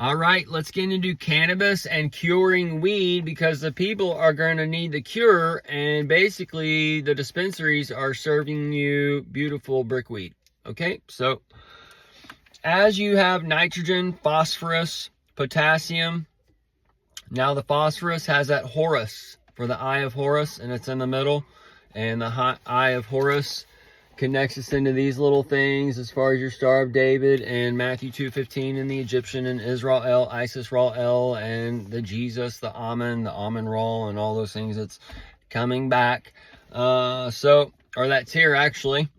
All right, let's get into cannabis and curing weed, because the people are going to need the cure, and basically the dispensaries are serving you beautiful brickweed. Okay, so as you have nitrogen, phosphorus, potassium, now the phosphorus has that Horus for the Eye of Horus, and it's in the middle, and the Eye of Horus connects us into these little things as far as your Star of David and Matthew 2:15 and the Egyptian and Israel, Isis Ra-El, and the Jesus, the Amen Ra, and all those things that's coming back. Or that's here actually.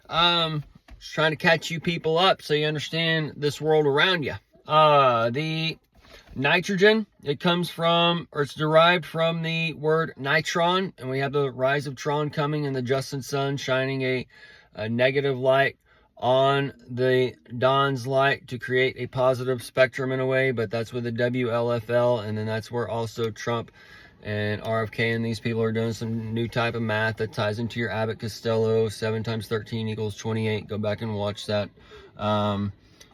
Just trying to catch you people up so you understand this world around you. The nitrogen, it comes from, or it's derived from the word nitron, and we have the rise of Tron coming and the Justin sun shining a negative light on the dawn's light to create a positive spectrum in a way, but that's with the WLFL, and then that's where also Trump and RFK and these people are doing some new type of math that ties into your Abbott Costello 7 times 13 equals 28. Go back and watch that.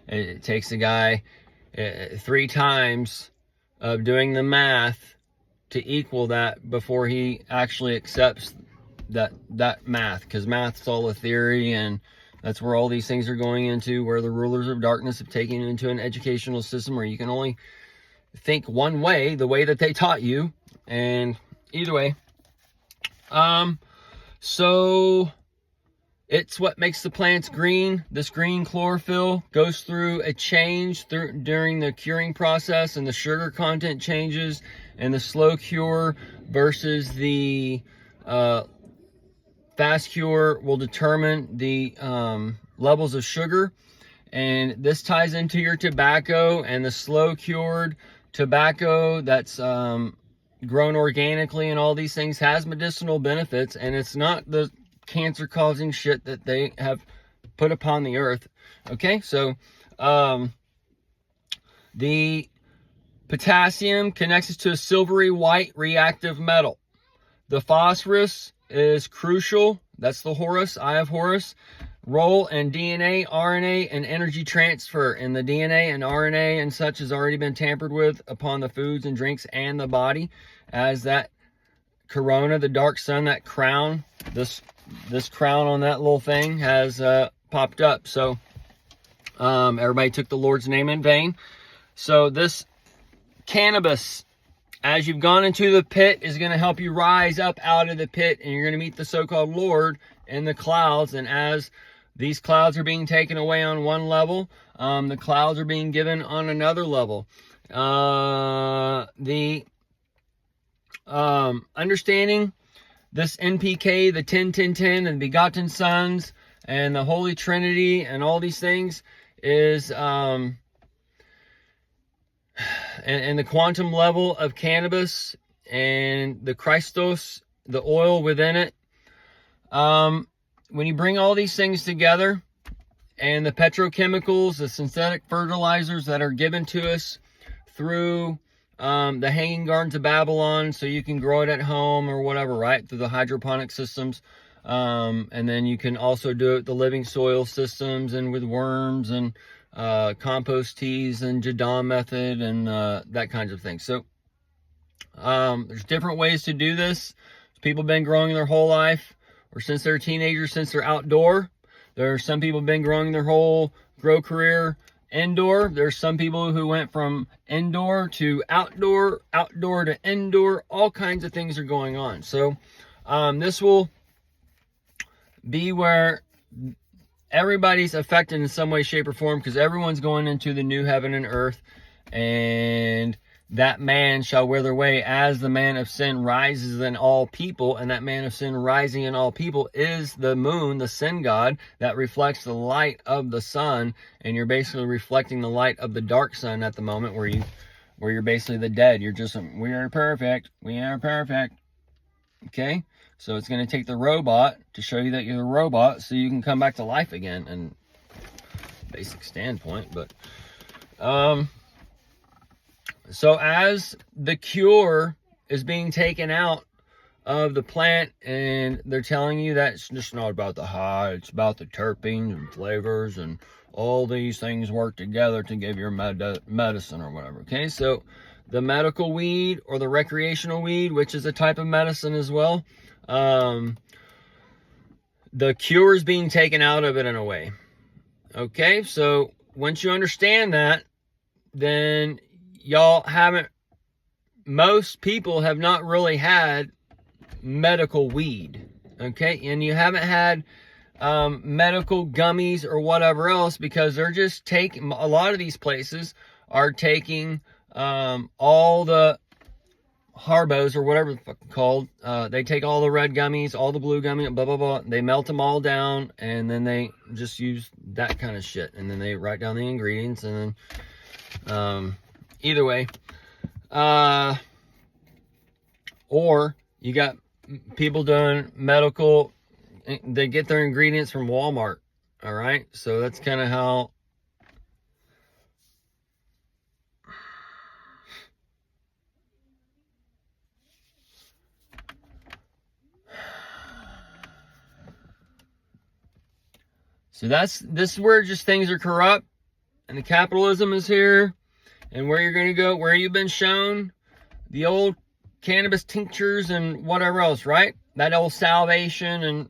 It takes the guy 3 times of doing the math to equal that before he actually accepts that math, because math's all a theory, and that's where all these things are going into, where the rulers of darkness have taken it into an educational system where you can only think one way, the way that they taught you. And either way, so it's what makes the plants green. This green chlorophyll goes through a change during the curing process, and the sugar content changes, and the slow cure versus the fast cure will determine the levels of sugar. And this ties into your tobacco, and the slow cured tobacco that's grown organically and all these things has medicinal benefits, and it's not the cancer causing shit that they have put upon the earth. Okay, so the potassium connects us to a silvery white reactive metal. The phosphorus is crucial. That's the Horus, Eye of Horus, role in DNA, RNA, and energy transfer. And the DNA and RNA and such has already been tampered with upon the foods and drinks and the body, as that corona, the dark sun, that crown, this crown on that little thing has popped up. So everybody took the Lord's name in vain. So this cannabis, as you've gone into the pit, is going to help you rise up out of the pit, and you're going to meet the so-called Lord in the clouds. And as these clouds are being taken away on one level, the clouds are being given on another level. Understanding this NPK, the 10-10-10, and begotten sons, and the Holy Trinity, and all these things is and the quantum level of cannabis and the Christos, the oil within it. When you bring all these things together, and the petrochemicals, the synthetic fertilizers that are given to us through the Hanging Gardens of Babylon, so you can grow it at home or whatever, right? Through the hydroponic systems. And then you can also do it the living soil systems, and with worms, and compost teas, and Jadam method, and that kinds of things. So there's different ways to do this. People have been growing their whole life, or since they're teenagers, since they're outdoor. There are some people have been growing their whole grow career indoor. There's some people who went from indoor to outdoor, outdoor to indoor. All kinds of things are going on. So this will be where everybody's affected in some way, shape, or form, because everyone's going into the new heaven and earth, and that man shall wither away as the man of sin rises in all people. And that man of sin rising in all people is the moon, the sin god, that reflects the light of the sun. And you're basically reflecting the light of the dark sun at the moment, where you're basically the dead. You're just, we are perfect. Okay, so it's going to take the robot to show you that you're the robot, so you can come back to life again, and basic standpoint. But so as the cure is being taken out of the plant, and they're telling you that it's just not about the high, it's about the terpenes and flavors, and all these things work together to give your medicine or whatever. Okay, so the medical weed or the recreational weed, which is a type of medicine as well, the cure is being taken out of it in a way. Okay, so once you understand that, then most people have not really had medical weed. Okay, and you haven't had medical gummies or whatever else, because they're just taking, a lot of these places are taking all the Harbos or whatever it's fucking called. They take all the red gummies, all the blue gummies, blah, blah, blah. They melt them all down, and then they just use that kind of shit. And then they write down the ingredients, and then either way. Or you got people doing medical, they get their ingredients from Walmart. All right. So that's kind of how. So this is where just things are corrupt, and the capitalism is here, and where you're going to go, where you've been shown the old cannabis tinctures and whatever else, right? That old salvation, and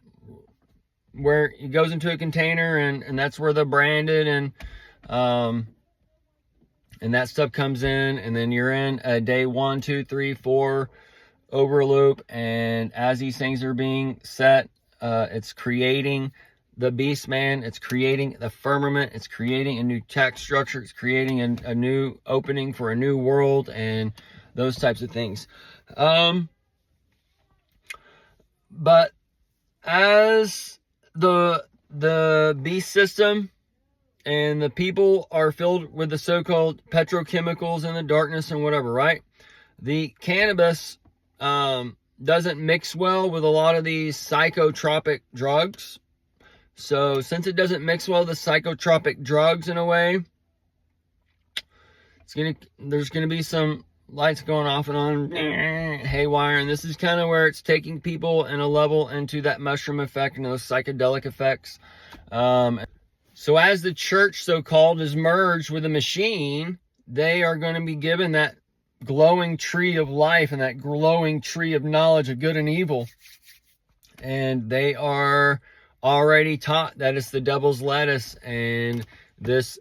where it goes into a container, and that's where they're branded, and that stuff comes in, and then you're in a day 1, 2, 3, 4 over loop, and as these things are being set, it's creating the beast man, it's creating the firmament, it's creating a new tax structure, it's creating a new opening for a new world, and those types of things. But as the beast system and the people are filled with the so-called petrochemicals and the darkness and whatever, right? The cannabis doesn't mix well with a lot of these psychotropic drugs. So since it doesn't mix well with the psychotropic drugs in a way, there's gonna be some lights going off and on, haywire, and this is kind of where it's taking people in a level into that mushroom effect and those psychedelic effects. So as the church, so-called, is merged with the machine, they are going to be given that glowing tree of life and that glowing tree of knowledge of good and evil, and they are already taught that it's the devil's lettuce, and this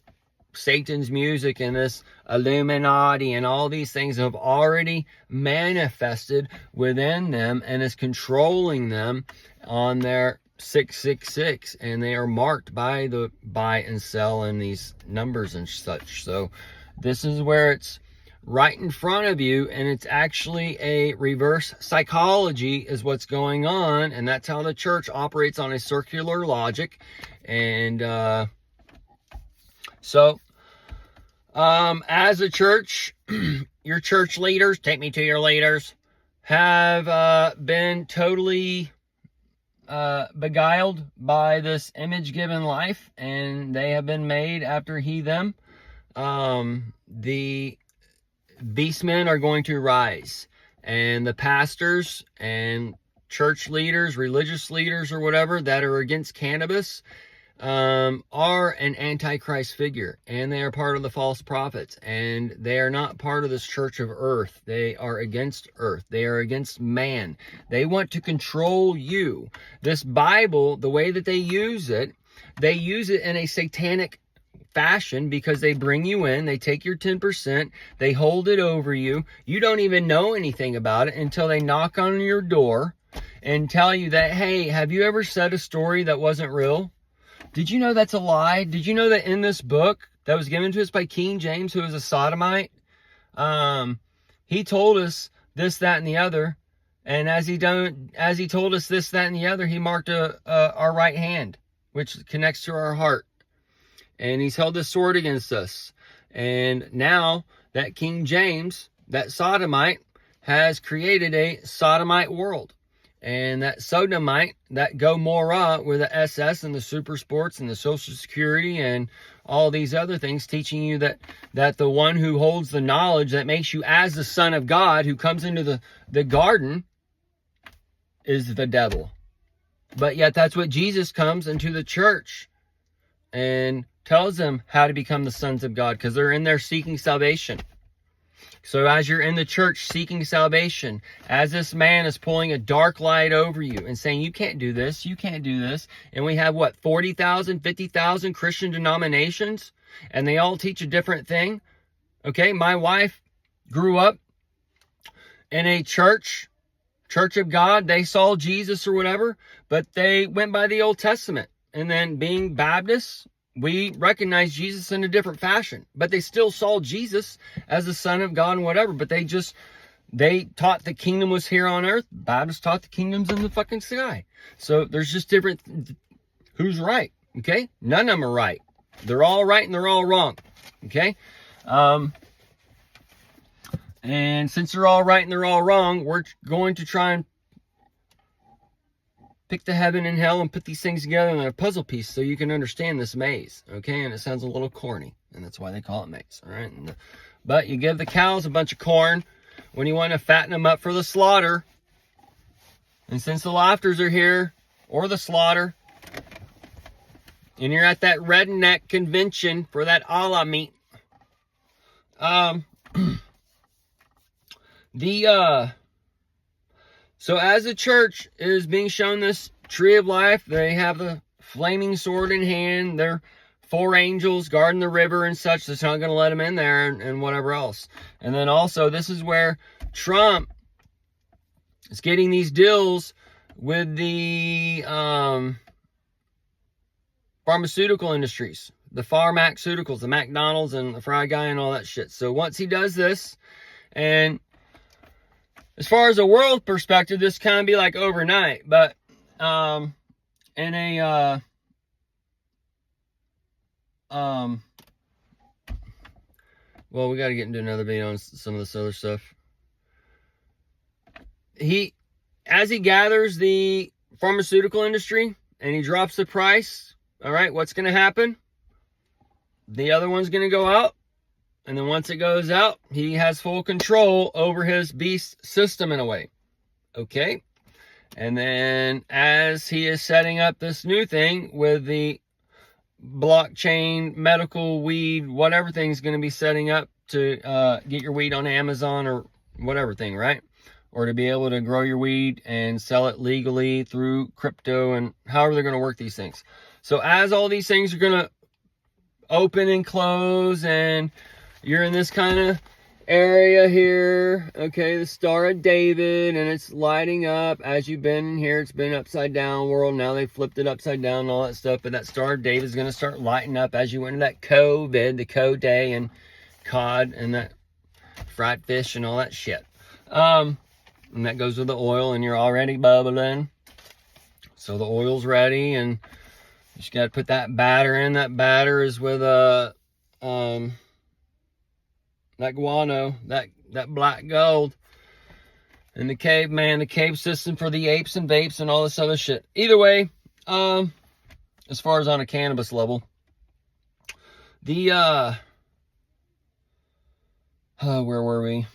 Satan's music, and this Illuminati, and all these things have already manifested within them and is controlling them on their 666, and they are marked by the buy and sell and these numbers and such. So this is where it's right in front of you, and it's actually a reverse psychology is what's going on, and that's how the church operates, on a circular logic. And so as a church, your church leaders, take me to your leaders, have been totally beguiled by this image given life, and they have been made after he them. The beastmen are going to rise, and the pastors and church leaders, religious leaders or whatever that are against cannabis are an antichrist figure, and they are part of the false prophets, and they are not part of this church of earth. They are against earth. They are against man. They want to control you. This Bible, the way that they use it in a satanic fashion, because they bring you in, they take your 10%, they hold it over you. You don't even know anything about it until they knock on your door and tell you that, hey, have you ever said a story that wasn't real? Did you know that's a lie? Did you know that in this book that was given to us by King James, who was a sodomite, he told us this, that, and the other, and as he told us this, that, and the other, he marked our right hand, which connects to our heart. And he's held this sword against us. And now that King James, that sodomite, has created a sodomite world. And that sodomite, that Gomorrah, with the SS and the super sports and the Social Security and all these other things, teaching you that the one who holds the knowledge that makes you as the Son of God, who comes into the garden, is the devil. But yet that's what Jesus comes into the church and tells them how to become the sons of God, because they're in there seeking salvation. So as you're in the church seeking salvation, as this man is pulling a dark light over you and saying, you can't do this, you can't do this. And we have, what, 40,000, 50,000 Christian denominations, and they all teach a different thing. Okay, my wife grew up in a church of God. They saw Jesus or whatever, but they went by the Old Testament. And then being Baptists, we recognize Jesus in a different fashion, but they still saw Jesus as the Son of God and whatever, but they taught the kingdom was here on earth. Baptists taught the kingdom's in the fucking sky. So there's just different, who's right, okay? None of them are right. They're all right and they're all wrong, okay? And since they're all right and they're all wrong, we're going to try and pick the heaven and hell and put these things together in a puzzle piece so you can understand this maze, okay? And it sounds a little corny, and that's why they call it maze, all right? But you give the cows a bunch of corn when you want to fatten them up for the slaughter. And since the lofters are here, or the slaughter, and you're at that redneck convention for that Allah meat, so as the church is being shown this tree of life, they have the flaming sword in hand. They're 4 angels guarding the river and such. That's not going to let them in there and whatever else. And then also, this is where Trump is getting these deals with the pharmaceutical industries, the pharmaceuticals, the McDonald's and the Fry Guy and all that shit. So once he does this, and as far as a world perspective, this kind of be like overnight, but in a well, we got to get into another video on some of this other stuff. As he gathers the pharmaceutical industry and he drops the price, all right, what's going to happen? The other one's going to go out. And then once it goes out, he has full control over his beast system in a way. Okay? And then as he is setting up this new thing with the blockchain, medical weed, whatever thing's going to be setting up to get your weed on Amazon or whatever thing, right? Or to be able to grow your weed and sell it legally through crypto and however they're going to work these things. So as all these things are going to open and close, and you're in this kind of area here, okay, the Star of David, and it's lighting up as you've been in here. It's been upside down world. Now they flipped it upside down and all that stuff, but that Star of David is going to start lighting up as you went into that COVID, the code day, and cod, and that fried fish and all that shit. And that goes with the oil, and you're already bubbling. So the oil's ready, and you just got to put that batter in. That batter is with a that guano, that black gold, and the cave system for the apes and vapes and all this other shit. Either way, as far as on a cannabis level, where were we?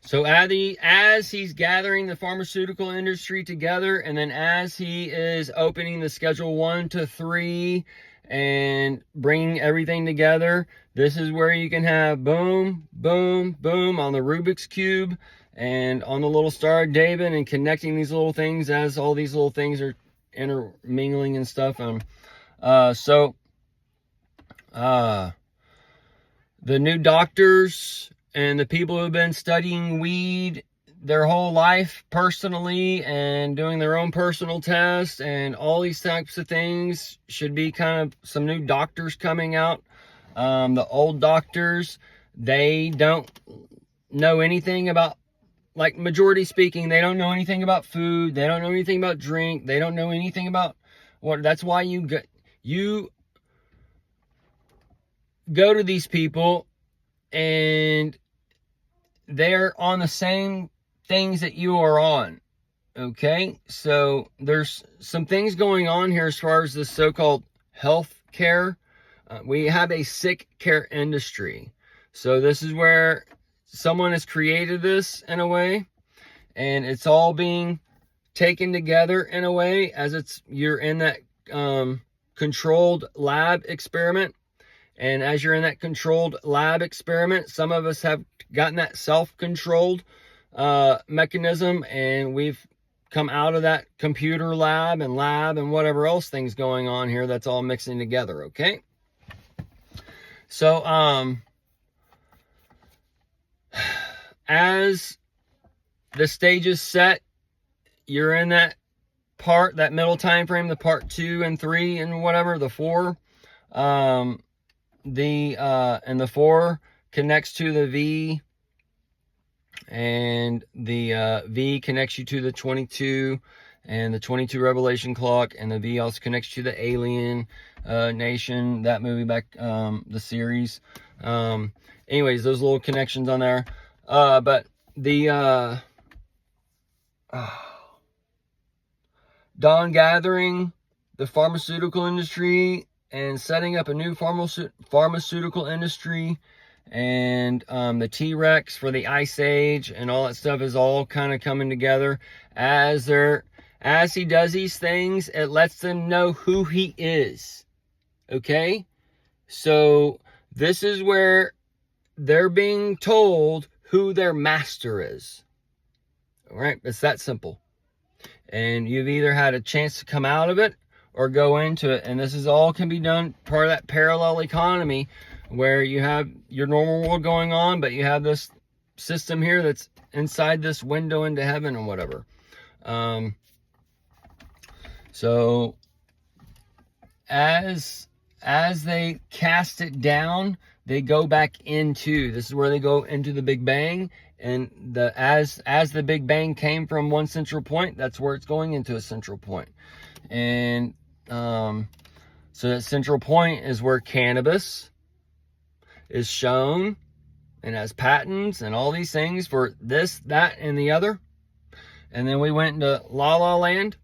So as he's gathering the pharmaceutical industry together, and then as he is opening the Schedule 1 to 3 and bringing everything together, this is where you can have boom, boom, boom on the Rubik's Cube and on the little Star of David, and connecting these little things as all these little things are intermingling and stuff. The new doctors and the people who have been studying weed their whole life personally and doing their own personal tests and all these types of things, should be kind of some new doctors coming out. The old doctors, they don't know anything about, like, majority speaking, they don't know anything about food. They don't know anything about drink. They don't know anything about what. That's why you go to these people and they're on the same things that you are on. Okay, so there's some things going on here as far as this so-called health care. We have a sick care industry. So this is where someone has created this in a way, and it's all being taken together in a way as you're in that controlled lab experiment. And as you're in that controlled lab experiment, some of us have gotten that self-controlled mechanism, and we've come out of that computer lab and whatever else things going on here that's all mixing together, okay? So, as the stage is set, you're in that part, that middle time frame, the part 2 and 3 and whatever, the 4. And the 4 connects to the V, and the V connects you to the 22, and the 22 Revelation clock, and the V also connects to the Alien Nation, that movie back, the series. Anyways, those little connections on there. But the Dawn Gathering, the pharmaceutical industry, and setting up a new pharmaceutical industry, and the T-Rex for the Ice Age, and all that stuff is all kind of coming together. As he does these things, it lets them know who he is. Okay? So this is where they're being told who their master is. All right? It's that simple. And you've either had a chance to come out of it or go into it. And this is all can be done part of that parallel economy where you have your normal world going on, but you have this system here that's inside this window into heaven and whatever. So as they cast it down, they go back into, this is where they go into the Big Bang. And as the Big Bang came from one central point, that's where it's going into a central point. And so that central point is where cannabis is shown and has patents and all these things for this, that, and the other. And then we went into La La Land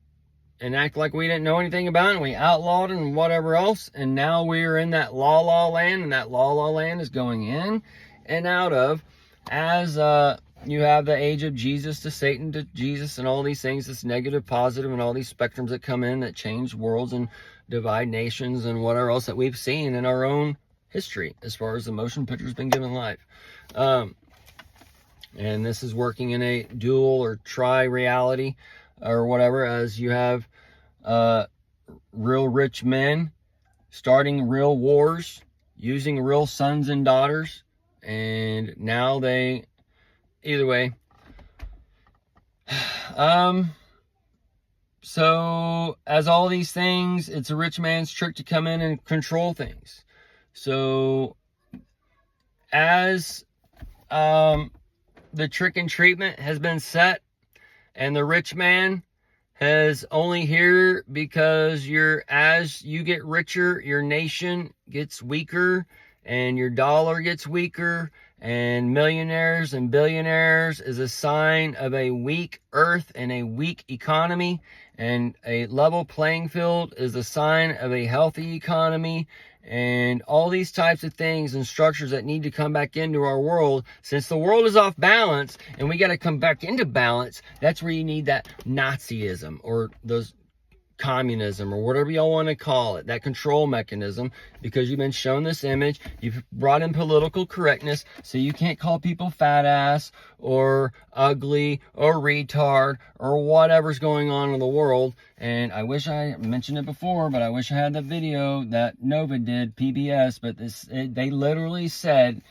and act like we didn't know anything about it, and we outlawed it and whatever else. And now we're in that La La Land, and that La La Land is going in and out of as you have the age of Jesus to Satan to Jesus and all these things, this negative, positive, and all these spectrums that come in that change worlds and divide nations and whatever else that we've seen in our own history as far as the motion picture's been given life. And this is working in a dual or tri-reality or whatever, as you have real rich men starting real wars using real sons and daughters. And now they, either way. So as all these things, it's a rich man's trick to come in and control things. So as the trick and treatment has been set, and the rich man has only here because as you get richer, your nation gets weaker, and your dollar gets weaker, and millionaires and billionaires is a sign of a weak earth and a weak economy, and a level playing field is a sign of a healthy economy, and all these types of things and structures that need to come back into our world. Since the world is off balance and we got to come back into balance, that's where you need that Nazism or those communism or whatever y'all want to call it, that control mechanism, because you've been shown this image, you've brought in political correctness, so you can't call people fat ass or ugly or retard or whatever's going on in the world. And I wish I mentioned it before, but I wish I had the video that Nova did, PBS, but they literally said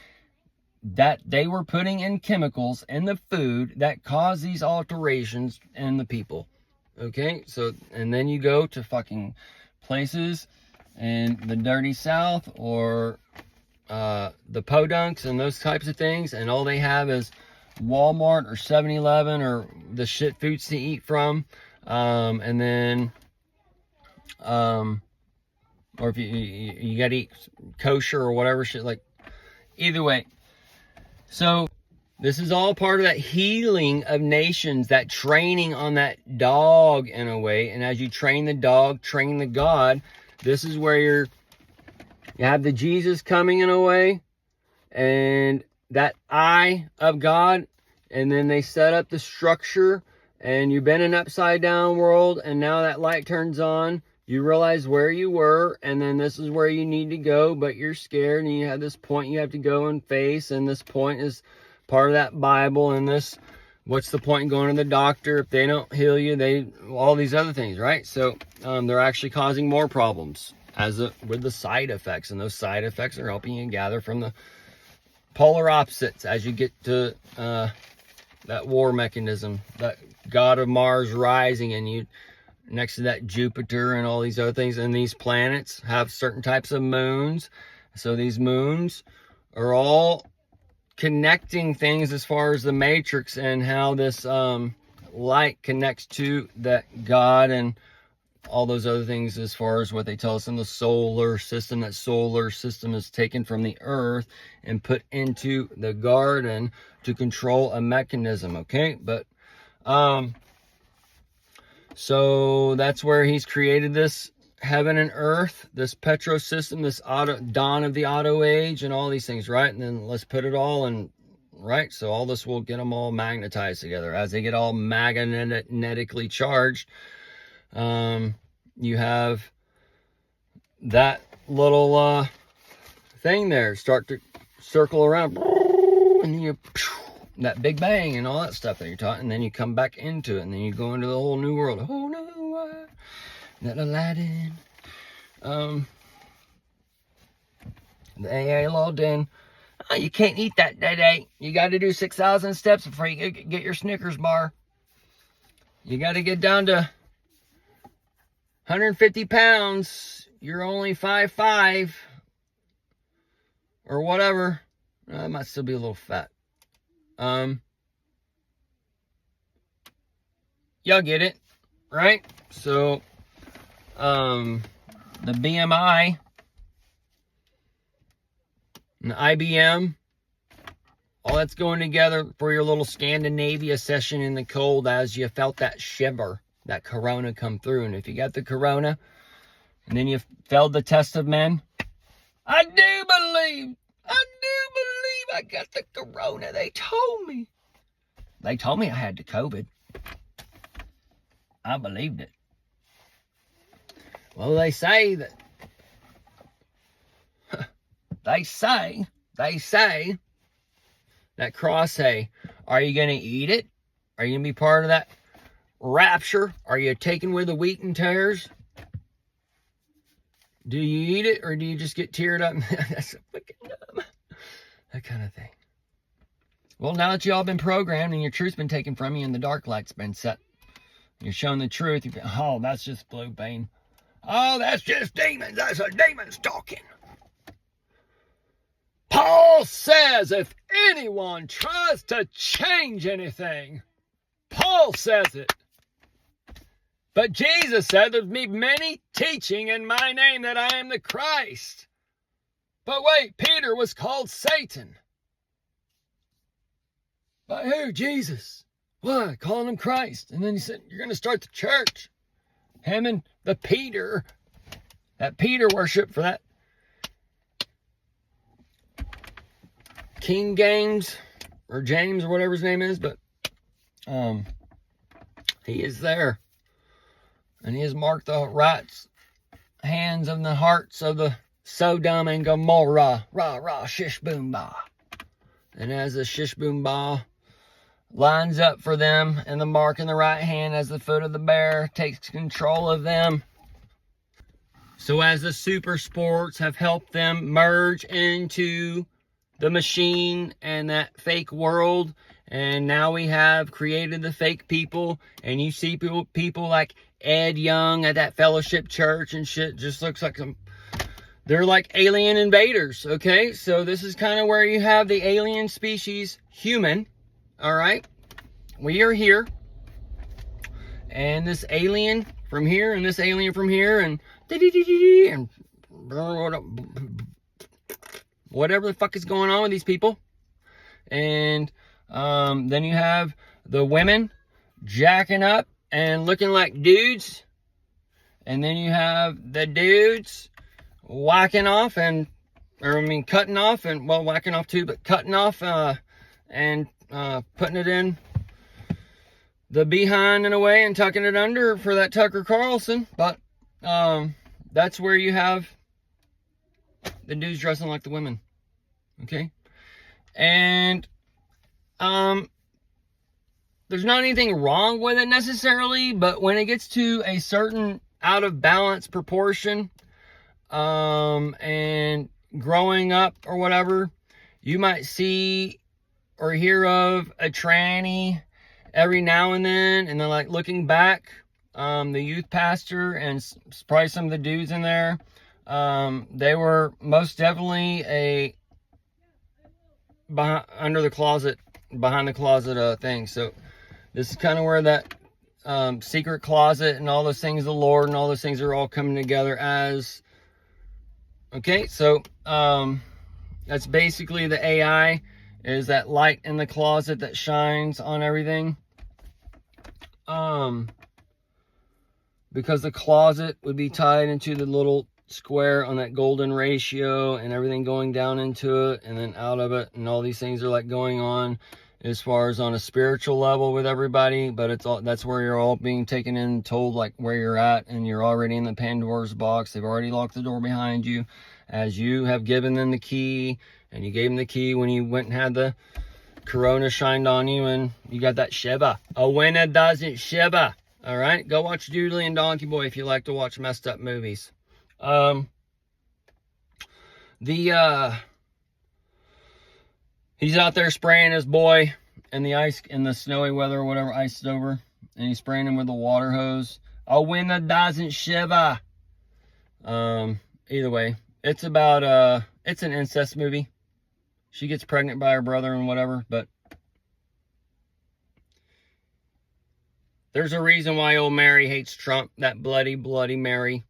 that they were putting in chemicals in the food that cause these alterations in the people. Okay, so, and then you go to fucking places in the dirty South or the podunks and those types of things, and all they have is Walmart or 7-Eleven or the shit foods to eat from, and then or if you gotta eat kosher or whatever shit, like, either way. So this is all part of that healing of nations, that training on that dog in a way. And as you train the dog, train the God, this is where you have the Jesus coming in a way. And that eye of God and then they set up the structure, and you've been in an upside down world, and now that light turns on. You realize where you were, and then this is where you need to go, but you're scared, and you have this point you have to go and face, and this point is part of that Bible, and this, what's the point in going to the doctor if they don't heal you? All these other things, right? So they're actually causing more problems with the side effects, and those side effects are helping you gather from the polar opposites as you get to that war mechanism, that god of Mars rising, and you next to that Jupiter and all these other things, and these planets have certain types of moons. So these moons are all connecting things as far as the matrix and how this light connects to that God and all those other things as far as what they tell us in the solar system. That solar system is taken from the earth and put into the garden to control a mechanism, okay? But so that's where he's created this heaven and earth, this petro system, this dawn of the auto age, and all these things, right? And then let's put it all in, right? So all this will get them all magnetized together. As they get all magnetically charged, you have that little thing there start to circle around, and you that big bang and all that stuff that you're taught, and then you come back into it, and then you go into the whole new world. Oh no, that Aladdin, the AA logged in. Oh, you can't eat that today. You got to do 6,000 steps before you get your Snickers bar. You got to get down to 150 pounds. You're only 5'5", or whatever. I might still be a little fat. Y'all get it, right? So, the BMI, and the IBM, all that's going together for your little Scandinavia session in the cold as you felt that shiver, that corona come through. And if you got the corona, and then you failed the test of men, I do believe I got the corona. They told me I had the COVID. I believed it. Well, they say that they say that cross hay. Are you going to eat it? Are you going to be part of that rapture? Are you taken with the wheat and tares? Do you eat it, or do you just get teared up? That's so fucking dumb. That kind of thing. Well, now that y'all been programmed and your truth's been taken from you and the dark light's been set, you're shown the truth. You've been, oh, that's just blue bane. Oh, that's just demons. That's a demon's talking. Paul says if anyone tries to change anything, Paul says it. But Jesus said there's be many teaching in my name that I am the Christ. But wait, Peter was called Satan. By who? Jesus. Why? Calling him Christ. And then he said, you're going to start the church. Him and the Peter. That Peter worship for that King James, or James, or whatever his name is. But he is there. And he has marked the right hands and the hearts of the Sodom and Gomorrah. Rah, rah, shish, boom, bah. And as the shish, boom, bah lines up for them, and the mark in the right hand as the foot of the bear takes control of them. So as the super sports have helped them merge into the machine and that fake world, and now we have created the fake people, and you see people like Ed Young at that Fellowship Church and shit, just looks like they're like alien invaders, okay? So this is kind of where you have the alien species human, all right? We are here, and this alien from here, and this alien from here, and whatever the fuck is going on with these people. And then you have the women jacking up and looking like dudes, and then you have the dudes whacking off cutting off, and well, whacking off too, but cutting off and putting it in the behind in a way and tucking it under for that Tucker Carlson. But that's where you have the dudes dressing like the women. Okay? And there's not anything wrong with it necessarily, but when it gets to a certain out of balance proportion, and growing up or whatever, you might see or hear of a tranny every now and then like looking back, the youth pastor and probably some of the dudes in there, they were most definitely behind the closet thing. So this is kind of where that secret closet and all those things, the Lord and all those things are all coming together as. Okay, so that's basically the AI, is that light in the closet that shines on everything. Because the closet would be tied into the little square on that golden ratio and everything going down into it and then out of it, and all these things are like going on as far as on a spiritual level with everybody, but it's all, that's where you're all being taken in, told like where you're at, and you're already in the Pandora's box. They've already locked the door behind you, as you have given them the key, and you gave them the key when you went and had the corona shined on you and you got that Shiva. A winner doesn't Shiva. All right, go watch Doodly and Donkey Boy if you like to watch messed up movies. He's out there spraying his boy in the ice, in the snowy weather or whatever, iced over, and he's spraying him with a water hose. A winner doesn't Shiva. Either way, it's about it's an incest movie. She gets pregnant by her brother and whatever, but there's a reason why old Mary hates Trump. That bloody, bloody Mary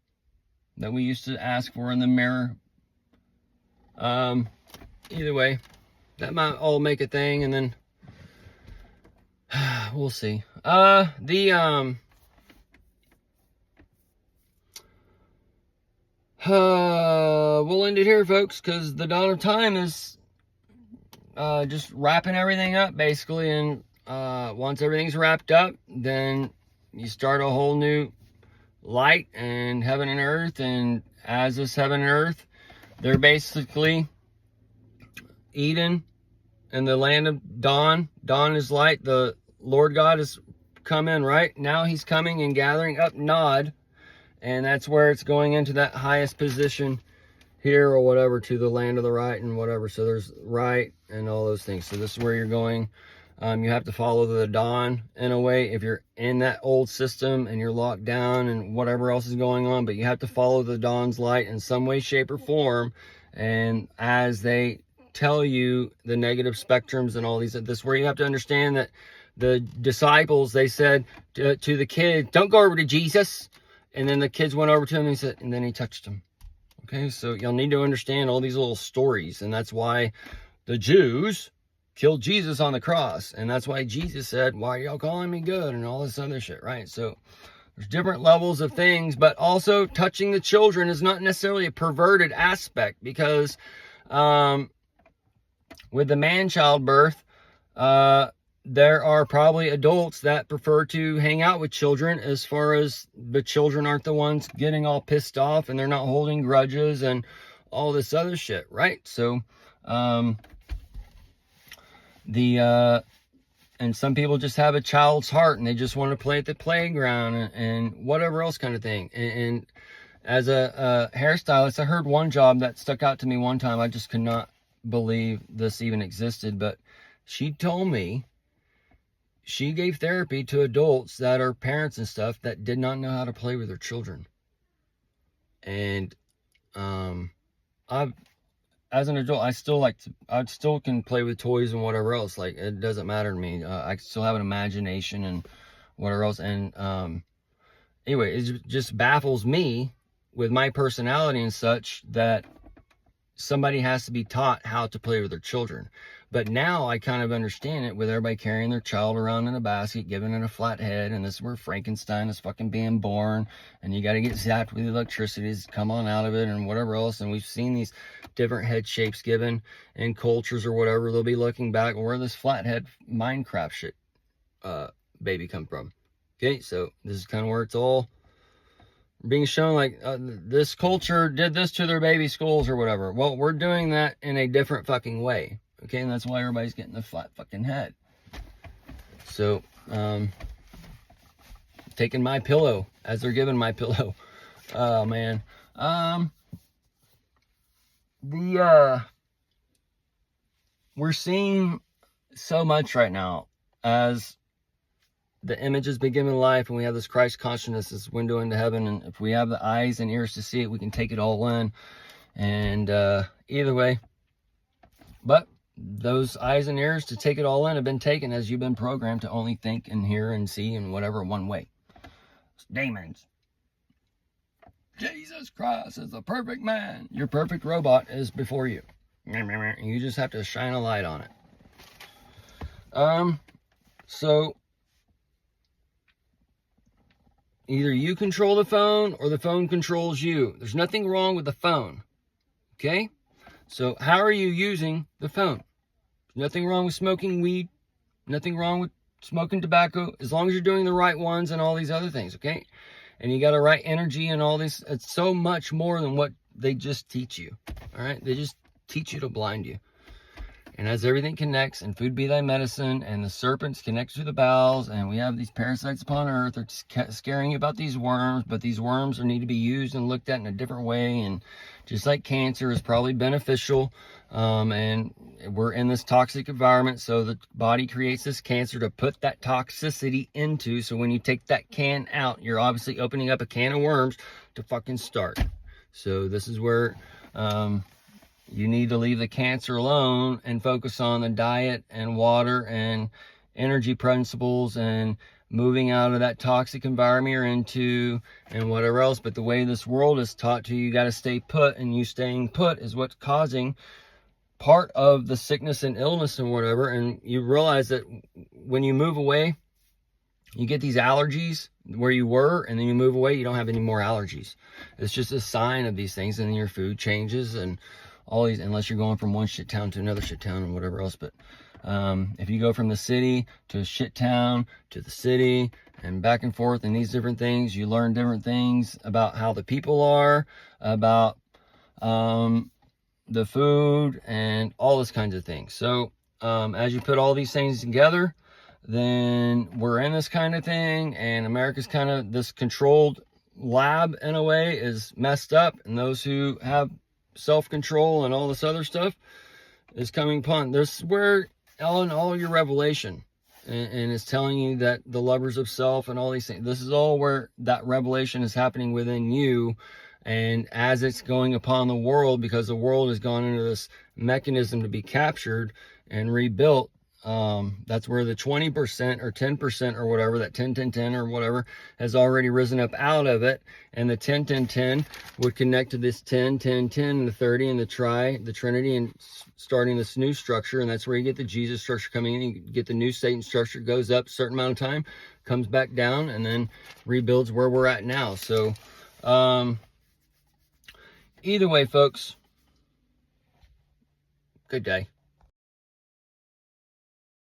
that we used to ask for in the mirror. Either way, that might all make a thing, and then we'll see. We'll end it here, folks, because the dawn of time is just wrapping everything up, basically, and once everything's wrapped up, then you start a whole new light and heaven and earth. And as this heaven and earth, they're basically Eden and the land of dawn. Dawn is light. The Lord God has come in, right? Now he's coming and gathering up Nod, and that's where it's going into that highest position here or whatever, to the land of the right and whatever. So there's right and all those things. So this is where you're going. You have to follow the dawn in a way if you're in that old system and you're locked down and whatever else is going on, but you have to follow the dawn's light in some way, shape, or form. And as they tell you the negative spectrums and all these, this is where you have to understand that the disciples, they said to the kids, don't go over to Jesus. And then the kids went over to him and he said, and then he touched him. Okay, so you'll need to understand all these little stories. And that's why the Jews killed Jesus on the cross. And that's why Jesus said, why are y'all calling me good? And all this other shit, right? So there's different levels of things, but also touching the children is not necessarily a perverted aspect, because with the man-child birth, there are probably adults that prefer to hang out with children, as far as the children aren't the ones getting all pissed off and they're not holding grudges and all this other shit, right? So, and some people just have a child's heart and they just want to play at the playground and whatever else kind of thing. And as a hairstylist, I heard one job that stuck out to me one time. I just could not believe this even existed, but she told me she gave therapy to adults that are parents and stuff that did not know how to play with their children. And as an adult, I still can play with toys and whatever else. Like, it doesn't matter to me. I still have an imagination and whatever else. And anyway, it just baffles me with my personality and such that somebody has to be taught how to play with their children. But now I kind of understand it with everybody carrying their child around in a basket, giving it a flat head, and this is where Frankenstein is fucking being born, and you got to get zapped with electricity to come on out of it and whatever else. And we've seen these different head shapes given in cultures or whatever. They'll be looking back, where this flathead Minecraft shit baby come from. Okay, so this is kind of where it's all being shown, like this culture did this to their baby skulls or whatever. Well, we're doing that in a different fucking way. Okay, and that's why everybody's getting the flat fucking head. So, taking my pillow as they're giving my pillow. Oh, man. We're seeing so much right now as the image has been given life, and we have this Christ consciousness, this window into heaven, and if we have the eyes and ears to see it, we can take it all in. And either way, but those eyes and ears to take it all in have been taken as you've been programmed to only think and hear and see in whatever one way. It's demons. Jesus Christ is the perfect man. Your perfect robot is before you. You just have to shine a light on it. So either you control the phone or the phone controls you. There's nothing wrong with the phone. Okay? So how are you using the phone? There's nothing wrong with smoking weed. Nothing wrong with smoking tobacco, as long as you're doing the right ones and all these other things, okay? And you got the right energy and all this. It's so much more than what they just teach you, all right? They just teach you to blind you. And as everything connects, and food be thy medicine, and the serpents connect to the bowels, and we have these parasites upon earth, they're scaring you about these worms, but these worms need to be used and looked at in a different way. And just like cancer is probably beneficial, and we're in this toxic environment, so the body creates this cancer to put that toxicity into. So when you take that can out, you're obviously opening up a can of worms to fucking start. So this is where you need to leave the cancer alone and focus on the diet and water and energy principles and moving out of that toxic environment you're into and whatever else. But the way this world is taught to you, you got to stay put, and you staying put is what's causing part of the sickness and illness and whatever. And you realize that when you move away, you get these allergies where you were, and then you move away, you don't have any more allergies. It's just a sign of these things, and your food changes and all these, unless you're going from one shit town to another shit town and whatever else. But if you go from the city to a shit town to the city and back and forth and these different things, you learn different things about how the people are, about the food and all this kinds of things. So as you put all these things together, then we're in this kind of thing, and America's kind of this controlled lab in a way is messed up, and those who have self-control and all this other stuff is coming upon. This is where all your revelation and it's telling you that the lovers of self and all these things, this is all where that revelation is happening within you. And as it's going upon the world, because the world has gone into this mechanism to be captured and rebuilt, that's where the 20% or 10% or whatever, that 10-10-10 or whatever, has already risen up out of it. And the 10-10-10 would connect to this 10-10-10 and the 30 and the Trinity, and starting this new structure. And that's where you get the Jesus structure coming in. You get the new Satan structure, goes up a certain amount of time, comes back down, and then rebuilds where we're at now. So either way, folks, good day.